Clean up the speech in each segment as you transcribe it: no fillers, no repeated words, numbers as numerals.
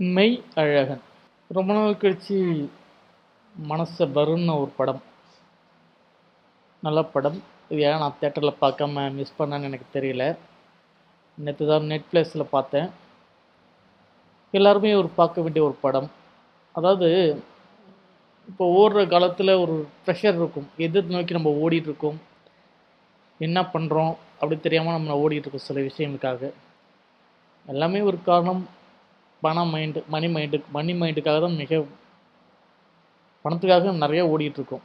மெய் அழகன். ரொம்ப நாள் கழிச்சு மனச வருண்ண ஒரு படம். நல்ல படம். இது ஏன் நான் தியேட்டரில் பார்க்காம மிஸ் பண்ணேன்னு எனக்கு தெரியல. நேற்று தான் நெட்ஃப்ளிக்ஸில் பார்த்தேன். எல்லாருமே ஒரு பார்க்க வேண்டிய ஒரு படம். அதாவது இப்போ ஓடுற காலத்தில் ஒரு ப்ரெஷர் இருக்கும். எதிர் நோக்கி நம்ம ஓடிட்டுருக்கோம். என்ன பண்ணுறோம் அப்படி தெரியாமல் நம்ம ஓடிட்டுருக்கோம் சில விஷயங்களுக்காக. எல்லாமே ஒரு காரணம் மணி மைண்டுக்காக தான் பணத்துக்காக நிறைய ஓடிட்டுருக்கோம்.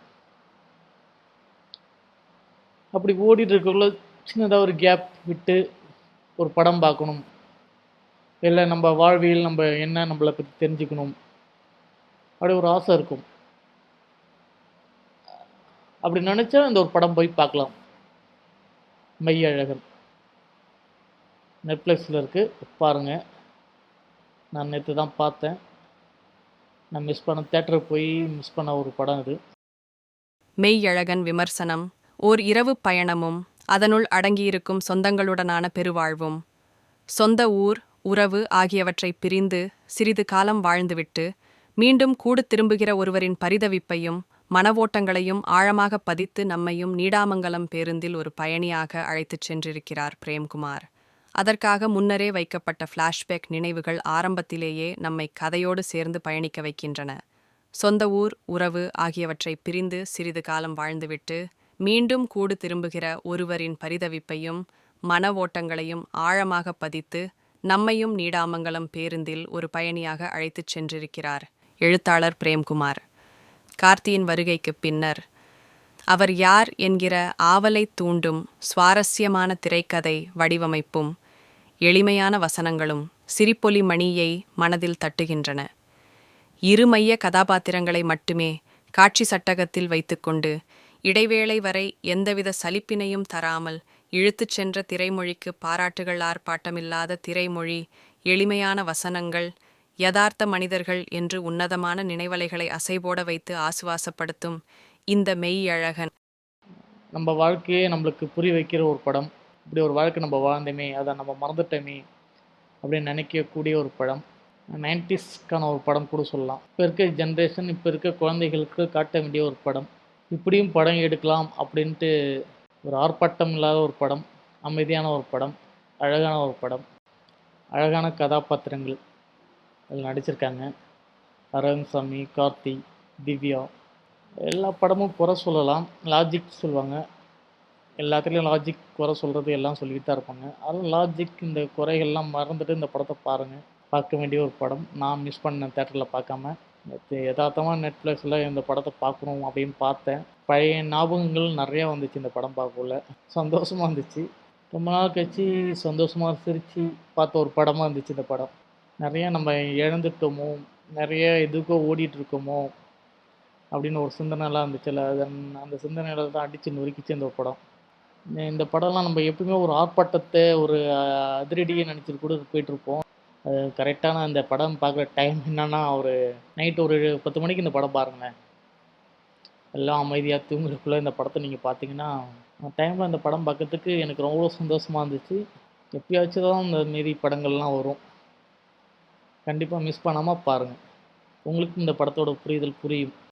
அப்படி ஓடிட்டு இருக்கக்குள்ள சின்னதாக ஒரு கேப் விட்டு ஒரு படம் பார்க்கணும், இல்லை நம்ம வாழ்வியல் நம்ம என்ன நம்மளை பற்றி தெரிஞ்சுக்கணும் அப்படி ஒரு ஆசை இருக்கும். அப்படி நினச்சா இந்த ஒரு படம் போய் பார்க்கலாம். மெய்யழகன் நெட்ஃப்ளிக்ஸில் இருக்குது, பாருங்கள். நான் நேற்று தான் பார்த்தேன். நான் தேட்டருக்கு போய் மிஸ் பண்ண ஒரு படம் இது. மெய்யழகன் விமர்சனம். ஓர் இரவு பயணமும் அதனுள் அடங்கியிருக்கும் சொந்தங்களுடனான பெருவாழ்வும். சொந்த ஊர், உறவு ஆகியவற்றை பிரிந்து சிறிது காலம் வாழ்ந்துவிட்டு மீண்டும் கூடு திரும்புகிற ஒருவரின் பரிதவிப்பையும் மனவோட்டங்களையும் ஆழமாக பதித்து நம்மையும் நீடாமங்கலம் பேருந்தில் ஒரு பயணியாக அழைத்துச் சென்றிருக்கிறார் பிரேம்குமார். அதற்காக முன்னரே வைக்கப்பட்ட ஃப்ளாஷ்பேக் நினைவுகள் ஆரம்பத்திலேயே நம்மை கதையோடு சேர்ந்து பயணிக்க வைக்கின்றன. சொந்த ஊர், உறவு ஆகியவற்றை பிரிந்து சிறிது காலம் வாழ்ந்துவிட்டு மீண்டும் கூடு திரும்புகிற ஒருவரின் பரிதவிப்பையும் மன ஓட்டங்களையும் ஆழமாக பதித்து நம்மையும் நீடாமங்கலம் பேருந்தில் ஒரு பயணியாக அழைத்துச் சென்றிருக்கிறார் எழுத்தாளர் பிரேம்குமார். கார்த்தியின் வருகைக்கு பின்னர் அவர் யார் என்கிற ஆவலை தூண்டும் சுவாரஸ்யமான திரைக்கதை வடிவமைப்பும் எளிமையான வசனங்களும் சிரிப்பொலி மணியை மனதில் தட்டுகின்றன. இருமைய கதாபாத்திரங்களை மட்டுமே காட்சி சட்டகத்தில் வைத்துக்கொண்டு இடைவேளை வரை எந்தவித சலிப்பினையும் தராமல் இழுத்துச் சென்ற திரைமொழிக்கு பாராட்டுகள் ஆர்ப்பாட்டமில்லாத திரைமொழி, எளிமையான வசனங்கள், யதார்த்த மனிதர்கள் என்று உன்னதமான நினைவலைகளை அசைபோட வைத்து ஆசுவாசப்படுத்தும் இந்த மெய்யழகன். நம்ம வாழ்க்கையே நம்மளுக்கு புரிய வைக்கிற ஒரு படம். இப்படி ஒரு வாழ்க்கை நம்ம வாழ்ந்தோமே, அதை நம்ம மறந்துட்டோமே அப்படின்னு நினைக்கக்கூடிய ஒரு படம். 90ஸ்க்கான ஒரு படம் கூட சொல்லலாம். இப்போ இருக்க ஜென்ரேஷன், இப்போ இருக்க குழந்தைகளுக்கு காட்ட வேண்டிய ஒரு படம். இப்படியும் படம் எடுக்கலாம் அப்படின்ட்டு ஒரு ஆர்ப்பாட்டம் இல்லாத ஒரு படம், அமைதியான ஒரு படம், அழகான ஒரு படம், அழகான கதாபாத்திரங்கள் அதில் நடிச்சிருக்காங்க. அரவிந்த், கார்த்தி, திவ்யா. எல்லா படமும் குறை சொல்லலாம், லாஜிக் சொல்லுவாங்க. எல்லாத்துலேயும் லாஜிக் குறை சொல்கிறது எல்லாம் சொல்லிக்கிட்டு தான் இருப்பாங்க. அதுவும் லாஜிக் இந்த குறைகள்லாம் மறந்துட்டு இந்த படத்தை பாருங்கள். பார்க்க வேண்டிய ஒரு படம். நான் மிஸ் பண்ணேன் தேட்டரில் பார்க்காம. நேற்று யதார்த்தமாக நெட்ஃப்ளிக்ஸில் இந்த படத்தை பார்க்கணும் அப்படின்னு பார்த்தேன். பழைய ஞாபகங்கள் நிறையா வந்துச்சு இந்த படம் பார்க்கக்குள்ள. சந்தோஷமாக இருந்துச்சு. ரொம்ப நாள் கழிச்சு சந்தோஷமாக சிரித்து பார்த்த ஒரு படமாக இருந்துச்சு இந்த படம். நிறையா நம்ம இழந்துட்டோமோ, நிறைய எதுக்கோ ஓடிட்டுருக்கோமோ அப்படின்னு ஒரு சிந்தனைலாம் இருந்துச்சுல்ல, அந்த சிந்தனையில் தான் அடித்து நொறுக்கிச்சு இந்த படம். இந்த படம்லாம் நம்ம எப்பவுமே ஒரு ஆர்ப்பாட்டத்தை, ஒரு அதிரடியை நினச்சிட்டு கூட போயிட்டுருப்போம். அது கரெக்டான அந்த படம் பார்க்குற டைம் என்னென்னா, ஒரு நைட்டு ஒரு 10 மணிக்கு இந்த படம் பாருங்களேன். எல்லாம் அமைதியாக தூங்குறதுக்குள்ளே இந்த படத்தை நீங்கள் பார்த்தீங்கன்னா, அந்த டைமில் இந்த படம் பார்க்கறதுக்கு எனக்கு ரொம்ப சந்தோஷமாக இருந்துச்சு. எப்பயாச்சும் தான் இந்த மாரி படங்கள்லாம் வரும். கண்டிப்பாக மிஸ் பண்ணாமல் பாருங்கள். உங்களுக்கு இந்த படத்தோட புரிதல் புரியும்.